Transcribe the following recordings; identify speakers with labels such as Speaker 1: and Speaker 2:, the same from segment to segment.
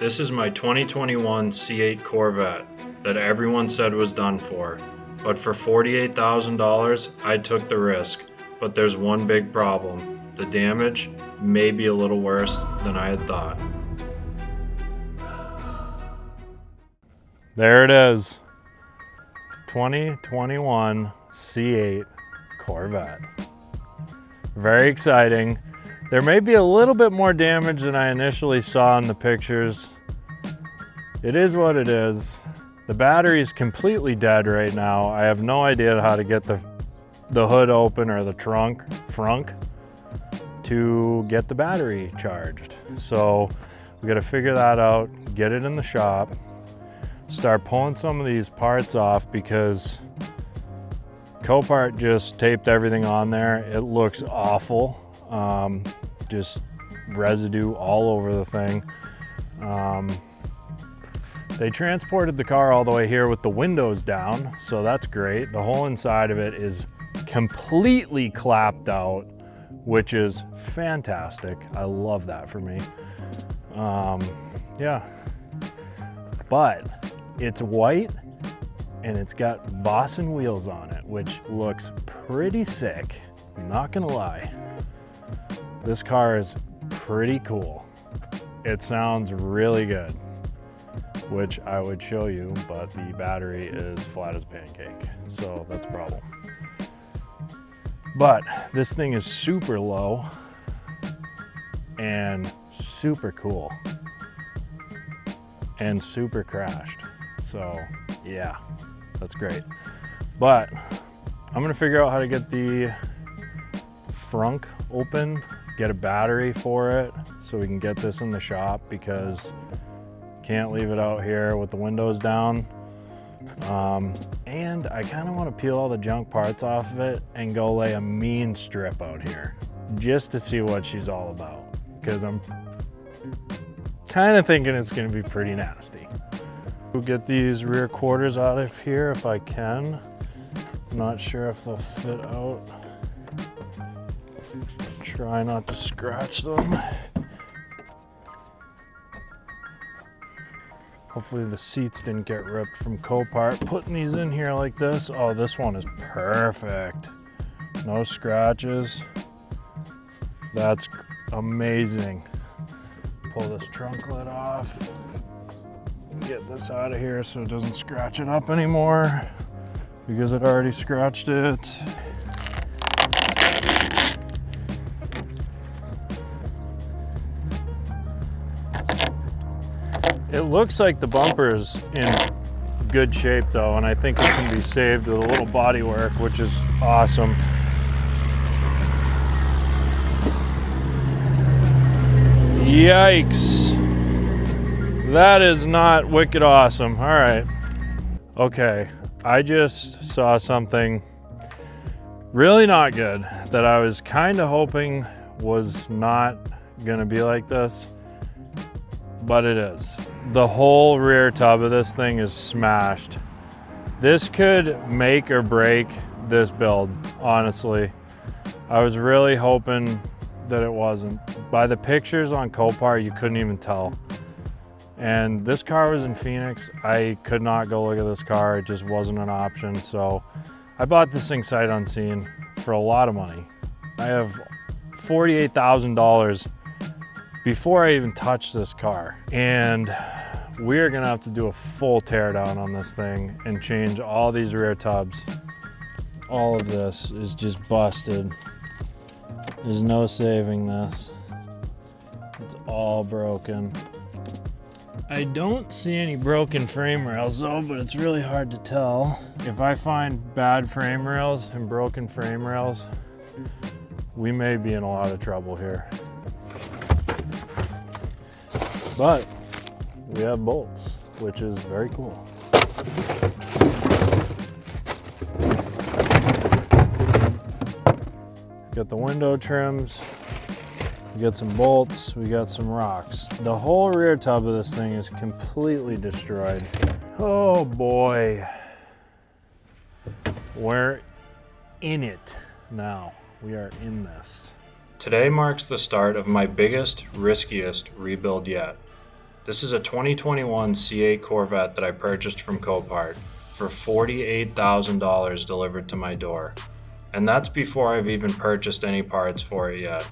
Speaker 1: This is my 2021 C8 Corvette that everyone said was done for, but for $48,000 I took the risk. But there's one big problem. The damage may be a little worse than I had thought. There it is. 2021 C8 Corvette. Very exciting. There may be a little bit more damage than I initially saw in the pictures. It is what it is. The battery is completely dead right now. I have no idea how to get the hood open or the trunk to get the battery charged. So we got to figure that out, get it in the shop, start pulling some of these parts off because Copart just taped everything on there. It looks awful. Just residue all over the thing. They transported the car all the way here with the windows down, so that's great. The whole inside of it is completely clapped out, which is fantastic. I love that for me. Yeah. But it's white and it's got Boston wheels on it, which looks pretty sick. I'm not gonna lie. This car is pretty cool. It sounds really good, which I would show you, but the battery is flat as a pancake, so that's a problem. But this thing is super low and super cool and super crashed. So yeah, that's great. But I'm gonna figure out how to get the frunk open, get a battery for it so we can get this in the shop because can't leave it out here with the windows down. And I kind of want to peel all the junk parts off of it and go lay a mean strip out here just to see what she's all about, because I'm kind of thinking it's going to be pretty nasty. We'll get these rear quarters out of here if I can. I'm not sure if they'll fit out. Try not to scratch them. Hopefully the seats didn't get ripped from Copart. Putting these in here like this. Oh, this one is perfect. No scratches. That's amazing. Pull this trunk lid off. Get this out of here so it doesn't scratch it up anymore because it already scratched it. It looks like the bumper's in good shape though, and I think it can be saved with a little body work, which is awesome. Yikes. That is not wicked awesome. All right. Okay, I just saw something really not good that I was kind of hoping was not gonna be like this, but it is. The whole rear tub of this thing is smashed. This could make or break this build, honestly. I was really hoping that it wasn't. By the pictures on Copart, you couldn't even tell. And this car was in Phoenix. I could not go look at this car. It just wasn't an option. So I bought this thing sight unseen for a lot of money. I have $48,000 before I even touch this car. And we're gonna have to do a full teardown on this thing and change all these rear tubs. All of this is just busted. There's no saving this. It's all broken. I don't see any broken frame rails though, but it's really hard to tell. If I find bad frame rails and broken frame rails, we may be in a lot of trouble here. But we have bolts, which is very cool. Got the window trims, we got some bolts, we got some rocks. The whole rear tub of this thing is completely destroyed. Oh boy. We're in it now. We are in this. Today marks the start of my biggest, riskiest rebuild yet. This is a 2021 C8 Corvette that I purchased from Copart for $48,000 delivered to my door. And that's before I've even purchased any parts for it yet.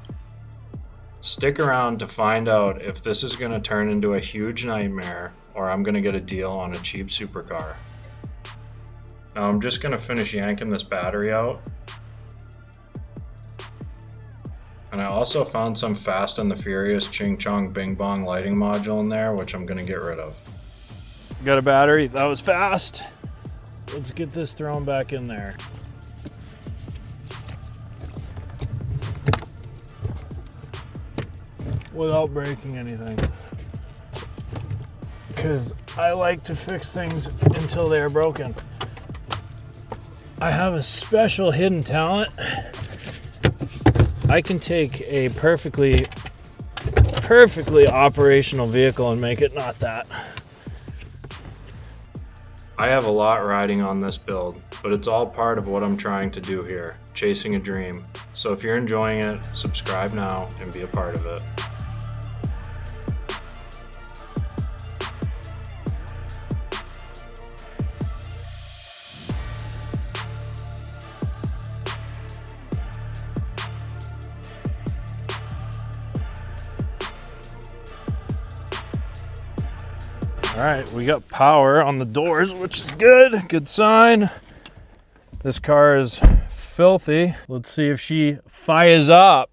Speaker 1: Stick around to find out if this is going to turn into a huge nightmare or I'm going to get a deal on a cheap supercar. Now I'm just going to finish yanking this battery out. And I also found some Fast and the Furious Ching Chong Bing Bong lighting module in there, which I'm going to get rid of. Got a battery. That was fast. Let's get this thrown back in there. Without breaking anything. Because I like to fix things until they are broken. I have a special hidden talent. I can take a perfectly operational vehicle and make it not that. I have a lot riding on this build, but it's all part of what I'm trying to do here, chasing a dream. So if you're enjoying it, subscribe now and be a part of it. All right, we got power on the doors, which is good, good sign. This car is filthy. Let's see if she fires up.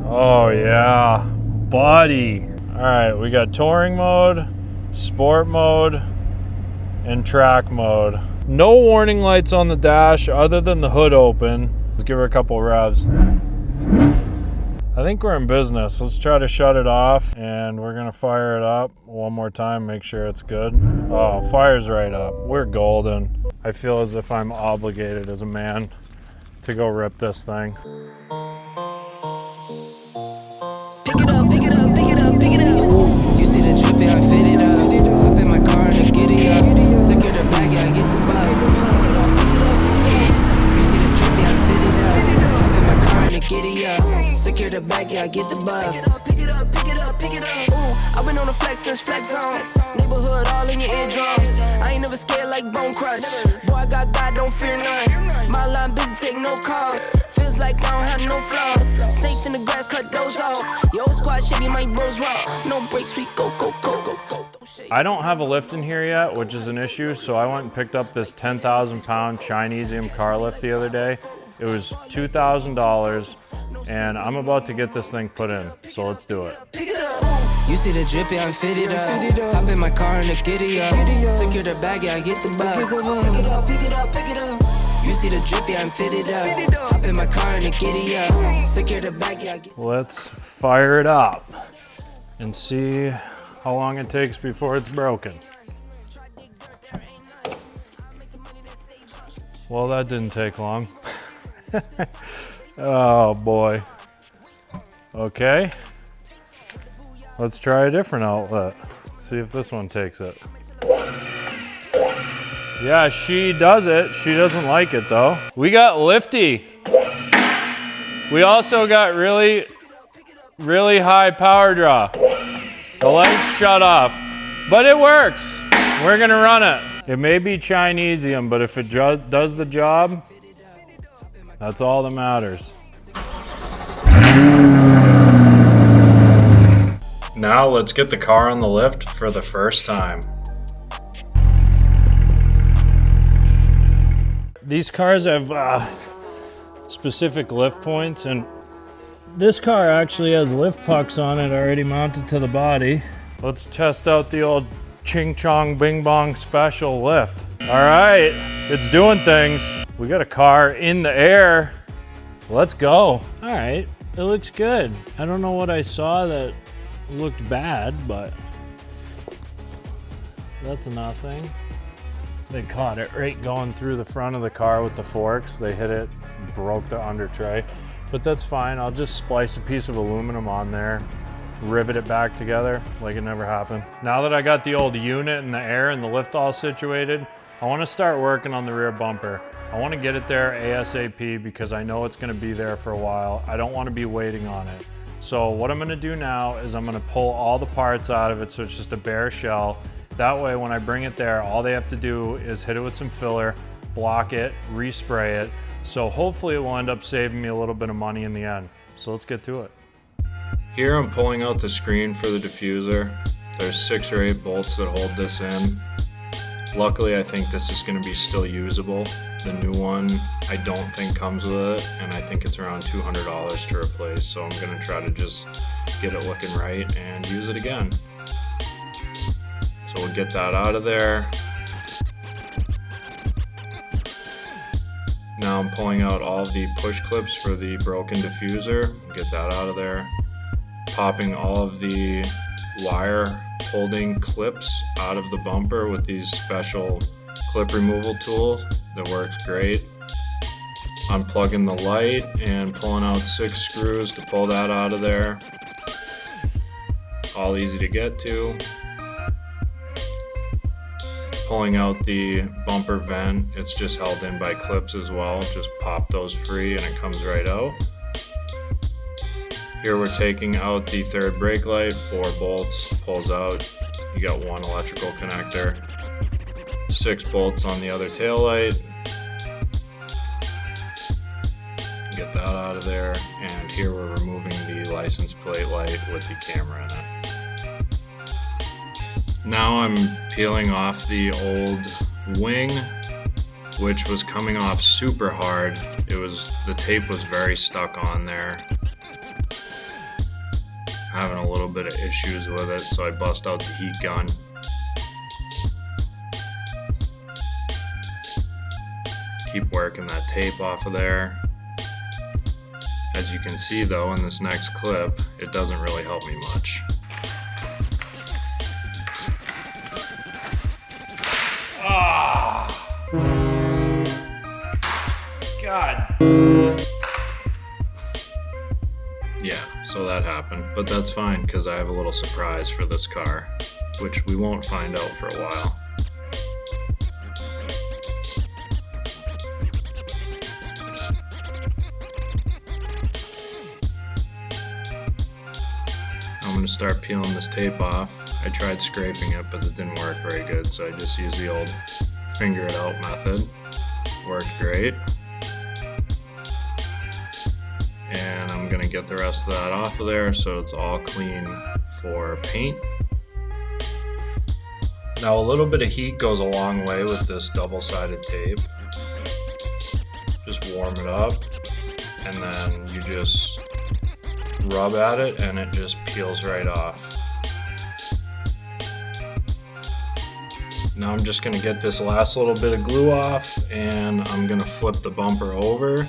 Speaker 1: Oh yeah, buddy. All right, we got touring mode, sport mode, and track mode. No warning lights on the dash other than the hood open. Let's give her a couple revs. I think we're in business. Let's try to shut it off and we're gonna fire it up one more time, make sure it's good. Oh, fire's right up. We're golden. I feel as if I'm obligated as a man to go rip this thing.
Speaker 2: Pick it up, pick it up, pick it up, pick it up. You see the drippy, I fit it up. Hop in my car and I get it up. Secure the bag, yeah, I get the bus. You see the drippy, I fit it up. Hop in my car and I get it up. Secure the bag, yeah, I get the bus. Pick it up, pick it up, pick it up, pick it up. Ooh, I've been on the flex since flex zone. Neighborhood all in your eardrums. I ain't never scared like Bone Crush. Boy, I got God, don't fear none. My line busy, take no calls. Feels like I don't have no flaws. Snakes in the grass, cut those off. Yo, squad shady, my bros raw. No breaks, we go, go, go, go, go.
Speaker 1: I don't have a lift in here yet, which is an issue, so I went and picked up this 10,000 pound Chinesium car lift the other day. It was $2,000, and I'm about to get this thing put in, so let's do it.
Speaker 2: You see the drippy, I'm fitted up. Hop in my car and the giddy up. Secure the bag, yeah, I get the bus. Pick it up, pick it up, pick it up. You see the drippy, I'm fitted up. Hop in my car and the giddy up. Secure the bag, yeah, I get the bus.
Speaker 1: Let's fire it up and see how long it takes before it's broken. Well, that didn't take long. Oh boy. Okay. Let's try a different outlet. See if this one takes it. Yeah, she does it. She doesn't like it though. We got lifty. We also got really high power draw. The lights shut off, but it works. We're gonna run it. It may be Chinesium, but if it does the job, that's all that matters. Now let's get the car on the lift for the first time. These cars have specific lift points, and this car actually has lift pucks on it already mounted to the body. Let's test out the old Ching Chong Bing Bong special lift. All right, it's doing things. We got a car in the air. Let's go. All right, it looks good. I don't know what I saw that looked bad, but that's a nothing. They caught it right going through the front of the car with the forks. They hit it, broke the under tray, but that's fine. I'll just splice a piece of aluminum on there, rivet it back together like it never happened. Now that I got the old unit in the air and the lift all situated, I want to start working on the rear bumper. I want to get it there ASAP because I know it's going to be there for a while. I don't want to be waiting on it. So what I'm gonna do now is I'm gonna pull all the parts out of it so it's just a bare shell. That way when I bring it there, all they have to do is hit it with some filler, block it, respray it. So hopefully it will end up saving me a little bit of money in the end. So let's get to it. Here I'm pulling out the screen for the diffuser. There's 6 or 8 bolts that hold this in. Luckily, I think this is going to be still usable. The new one, I don't think comes with it, and I think it's around $200 to replace, so I'm going to try to just get it looking right and use it again. So we'll get that out of there. Now I'm pulling out all the push clips for the broken diffuser. Get that out of there. Popping all of the wire holding clips out of the bumper with these special clip removal tools that works great. Unplugging the light and pulling out 6 screws to pull that out of there. All easy to get to. Pulling out the bumper vent, it's just held in by clips as well. Just pop those free and it comes right out. Here we're taking out the third brake light, 4 bolts, pulls out. You got 1 electrical connector, 6 bolts on the other tail light. Get that out of there. And here we're removing the license plate light with the camera in it. Now I'm peeling off the old wing, which was coming off super hard. The tape was very stuck on there. Having a little bit of issues with it, so I bust out the heat gun. Keep working that tape off of there. As you can see though, in this next clip, it doesn't really help me much. Ah! God. Yeah, so that happened, but that's fine because I have a little surprise for this car, which we won't find out for a while. I'm going to start peeling this tape off. I tried scraping it, but it didn't work very good, so I just used the old finger it out method. Worked great. And I'm going to get the rest of that off of there so it's all clean for paint. Now a little bit of heat goes a long way with this double-sided tape. Just warm it up and then you just rub at it and it just peels right off. Now I'm just going to get this last little bit of glue off and I'm going to flip the bumper over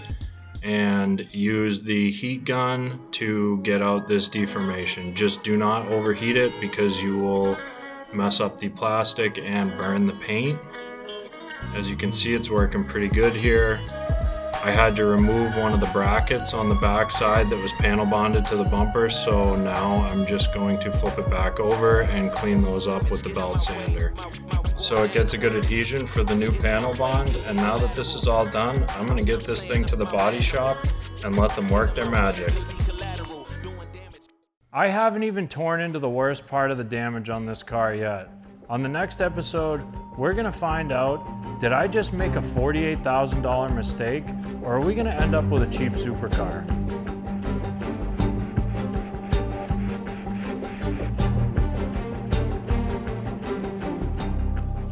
Speaker 1: and use the heat gun to get out this deformation. Just do not overheat it because you will mess up the plastic and burn the paint. As you can see, it's working pretty good here. I had to remove one of the brackets on the back side that was panel bonded to the bumper, so now I'm just going to flip it back over and clean those up with the belt sander. So it gets a good adhesion for the new panel bond, and now that this is all done, I'm going to get this thing to the body shop and let them work their magic. I haven't even torn into the worst part of the damage on this car yet. On the next episode, we're going to find out, did I just make a $48,000 mistake, or are we going to end up with a cheap supercar?